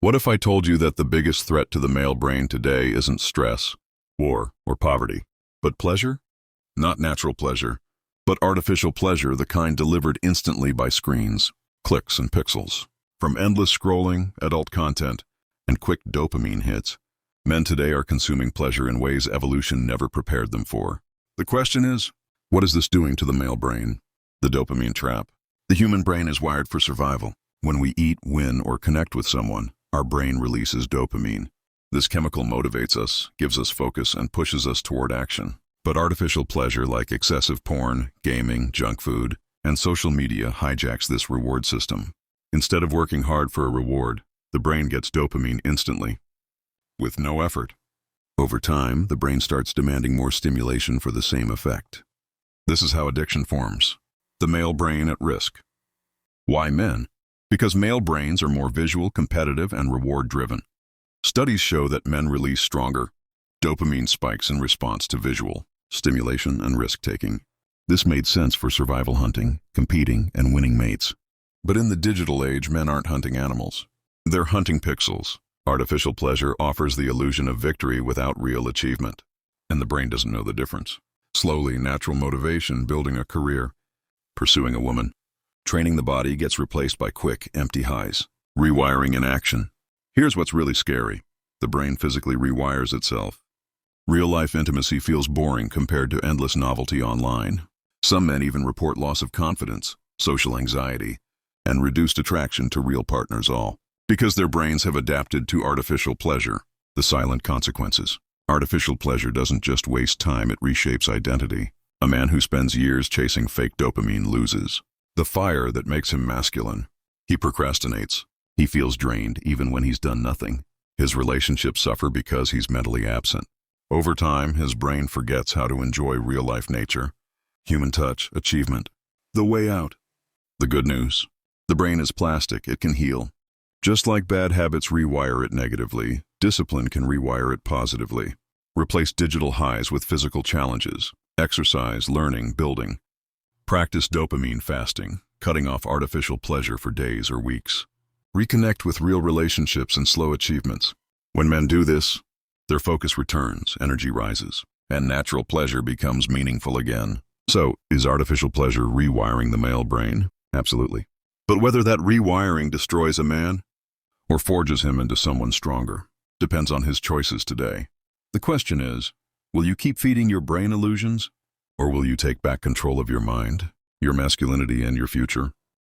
What if I told you that the biggest threat to the male brain today isn't stress, war, or poverty, but pleasure? Not natural pleasure, but artificial pleasure, the kind delivered instantly by screens, clicks, and pixels. From endless scrolling, adult content, and quick dopamine hits, men today are consuming pleasure in ways evolution never prepared them for. The question is, what is this doing to the male brain? The dopamine trap. The human brain is wired for survival. When we eat, win, or connect with someone, our brain releases dopamine. This chemical motivates us, gives us focus, and pushes us toward action. But artificial pleasure like excessive porn, gaming, junk food, and social media hijacks this reward system. Instead of working hard for a reward, the brain gets dopamine instantly, with no effort. Over time, the brain starts demanding more stimulation for the same effect. This is how addiction forms. The male brain at risk. Why men? Because male brains are more visual, competitive, and reward-driven. Studies show that men release stronger dopamine spikes in response to visual stimulation and risk-taking. This made sense for survival hunting, competing, and winning mates. But in the digital age, men aren't hunting animals. They're hunting pixels. Artificial pleasure offers the illusion of victory without real achievement, and the brain doesn't know the difference. Slowly, natural motivation, building a career, pursuing a woman, training the body gets replaced by quick, empty highs. Rewiring in action. Here's what's really scary. The brain physically rewires itself. Real-life intimacy feels boring compared to endless novelty online. Some men even report loss of confidence, social anxiety, and reduced attraction to real partners, all because their brains have adapted to artificial pleasure. The silent consequences. Artificial pleasure doesn't just waste time, it reshapes identity. A man who spends years chasing fake dopamine loses the fire that makes him masculine. He procrastinates. He feels drained even when he's done nothing. His relationships suffer because he's mentally absent. Over time, his brain forgets how to enjoy real-life nature, human touch, achievement. The way out. The good news. The brain is plastic, it can heal. Just like bad habits rewire it negatively, discipline can rewire it positively. Replace digital highs with physical challenges. Exercise, learning, building. Practice dopamine fasting, cutting off artificial pleasure for days or weeks. Reconnect with real relationships and slow achievements. When men do this, their focus returns, energy rises, and natural pleasure becomes meaningful again. So, is artificial pleasure rewiring the male brain? Absolutely. But whether that rewiring destroys a man or forges him into someone stronger depends on his choices today. The question is, will you keep feeding your brain illusions, or will you take back control of your mind, your masculinity, and your future?